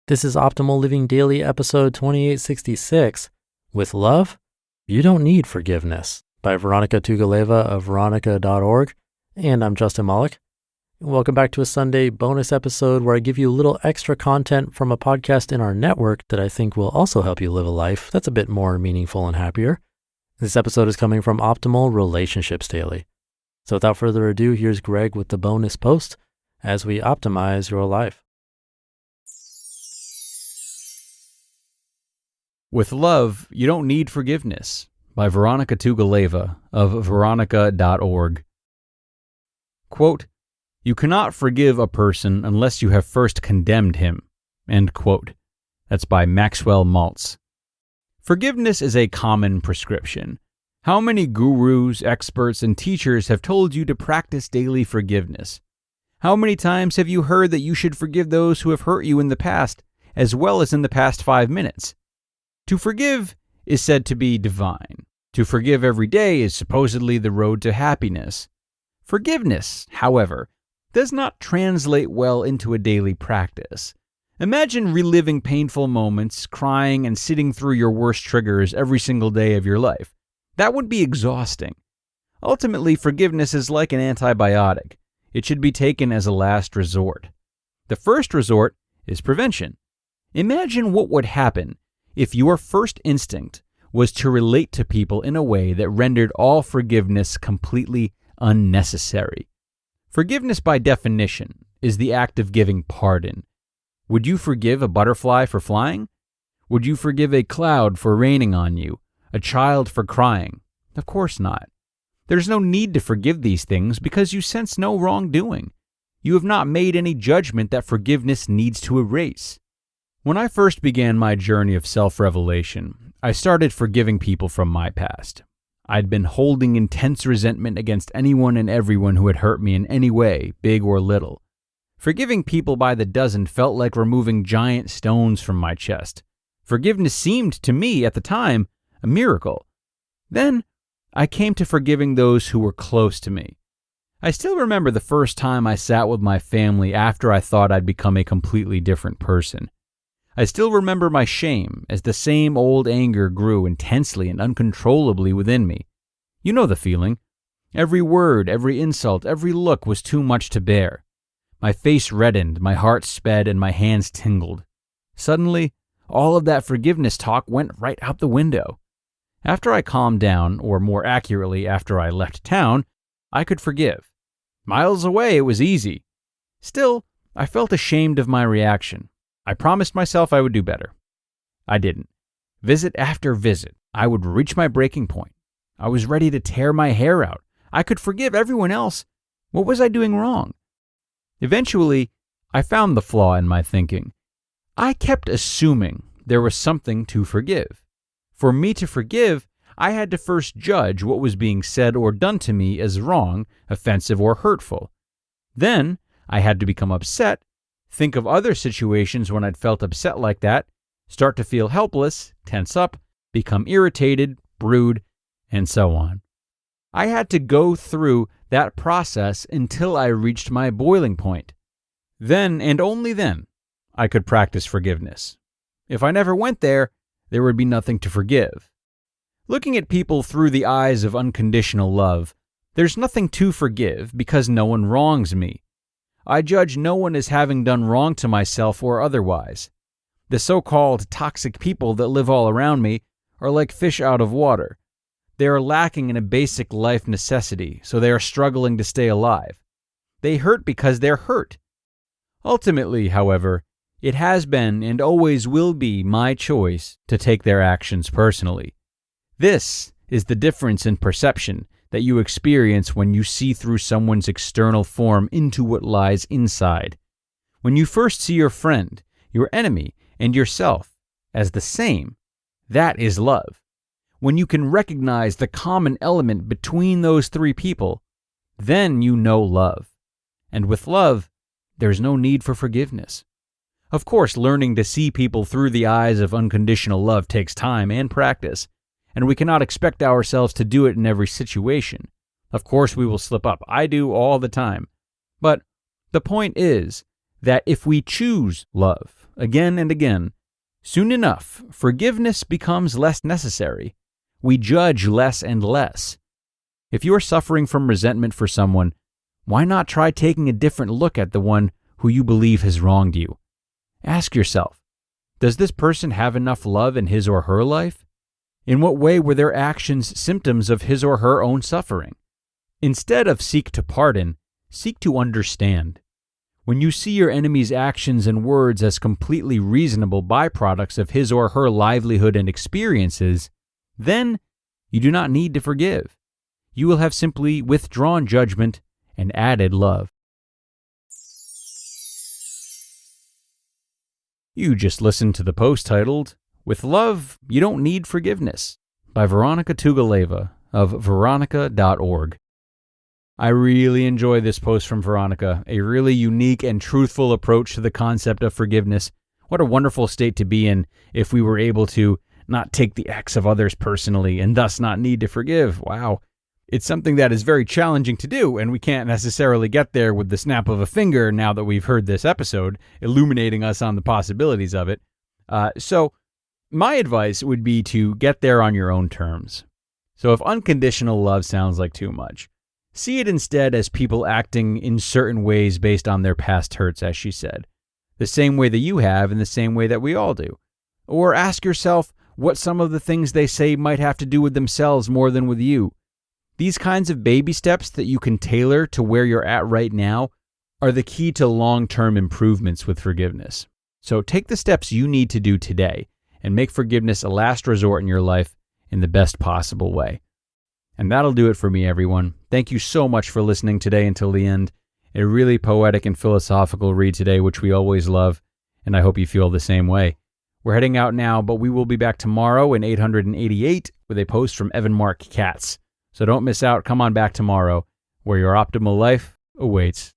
This is Optimal Living Daily, episode 2866. With love, you don't need forgiveness, by Vironika Tugaleva of Vironika.org. And I'm Justin Malik. Welcome back to a Sunday bonus episode where I give you a little extra content from a podcast in our network that I think will also help you live a life that's a bit more meaningful and happier. This episode is coming from Optimal Relationships Daily. So without further ado, here's Greg with the bonus post as we optimize your life. With love, you don't need forgiveness, by Vironika Tugaleva of Vironika.org. Quote, "You cannot forgive a person unless you have first condemned him." End quote. That's by Maxwell Maltz. Forgiveness is a common prescription. How many gurus, experts, and teachers have told you to practice daily forgiveness? How many times have you heard that you should forgive those who have hurt you in the past, as well as in the past 5 minutes? To forgive is said to be divine. To forgive every day is supposedly the road to happiness. Forgiveness, however, does not translate well into a daily practice. Imagine reliving painful moments, crying, and sitting through your worst triggers every single day of your life. That would be exhausting. Ultimately, forgiveness is like an antibiotic. It should be taken as a last resort. The first resort is prevention. Imagine what would happen if your first instinct was to relate to people in a way that rendered all forgiveness completely unnecessary. Forgiveness, by definition, is the act of giving pardon. Would you forgive a butterfly for flying? Would you forgive a cloud for raining on you? A child for crying? Of course not. There's no need to forgive these things because you sense no wrongdoing. You have not made any judgment that forgiveness needs to erase. When I first began my journey of self-revelation, I started forgiving people from my past. I'd been holding intense resentment against anyone and everyone who had hurt me in any way, big or little. Forgiving people by the dozen felt like removing giant stones from my chest. Forgiveness seemed, to me at the time, a miracle. Then, I came to forgiving those who were close to me. I still remember the first time I sat with my family after I thought I'd become a completely different person. I still remember my shame as the same old anger grew intensely and uncontrollably within me. You know the feeling. Every word, every insult, every look was too much to bear. My face reddened, my heart sped, and my hands tingled. Suddenly, all of that forgiveness talk went right out the window. After I calmed down, or more accurately, after I left town, I could forgive. Miles away, it was easy. Still, I felt ashamed of my reaction. I promised myself I would do better. I didn't. Visit after visit, I would reach my breaking point. I was ready to tear my hair out. I could forgive everyone else. What was I doing wrong? Eventually, I found the flaw in my thinking. I kept assuming there was something to forgive. For me to forgive, I had to first judge what was being said or done to me as wrong, offensive, or hurtful. Then, I had to become upset, think of other situations when I'd felt upset like that, start to feel helpless, tense up, become irritated, brood, and so on. I had to go through that process until I reached my boiling point. Then, and only then, I could practice forgiveness. If I never went there, there would be nothing to forgive. Looking at people through the eyes of unconditional love, there's nothing to forgive because no one wrongs me. I judge no one as having done wrong to myself or otherwise. The so-called toxic people that live all around me are like fish out of water. They are lacking in a basic life necessity, so they are struggling to stay alive. They hurt because they're hurt. Ultimately, however, it has been and always will be my choice to take their actions personally. This is the difference in perception that you experience when you see through someone's external form into what lies inside. When you first see your friend, your enemy, and yourself as the same, that is love. When you can recognize the common element between those three people, then you know love. And with love, there's no need for forgiveness. Of course, learning to see people through the eyes of unconditional love takes time and practice, and we cannot expect ourselves to do it in every situation. Of course, we will slip up. I do all the time. But the point is that if we choose love, again and again, soon enough, forgiveness becomes less necessary. We judge less and less. If you are suffering from resentment for someone, why not try taking a different look at the one who you believe has wronged you? Ask yourself, does this person have enough love in his or her life? In what way were their actions symptoms of his or her own suffering? Instead of seek to pardon, seek to understand. When you see your enemy's actions and words as completely reasonable byproducts of his or her livelihood and experiences, then you do not need to forgive. You will have simply withdrawn judgment and added love. You just listened to the post titled, "With Love, You Don't Need Forgiveness," by Vironika Tugaleva of Vironika.org. I really enjoy this post from Vironika, a really unique and truthful approach to the concept of forgiveness. What a wonderful state to be in if we were able to not take the acts of others personally and thus not need to forgive. Wow. It's something that is very challenging to do, and we can't necessarily get there with the snap of a finger now that we've heard this episode, illuminating us on the possibilities of it. So my advice would be to get there on your own terms. So if unconditional love sounds like too much, see it instead as people acting in certain ways based on their past hurts, as she said, the same way that you have and the same way that we all do. Or ask yourself what some of the things they say might have to do with themselves more than with you. These kinds of baby steps that you can tailor to where you're at right now are the key to long-term improvements with forgiveness. So take the steps you need to do today and make forgiveness a last resort in your life in the best possible way. And that'll do it for me, everyone. Thank you so much for listening today until the end. A really poetic and philosophical read today, which we always love, and I hope you feel the same way. We're heading out now, but we will be back tomorrow in 888 with a post from Evan Mark Katz. So don't miss out. Come on back tomorrow, where your optimal life awaits.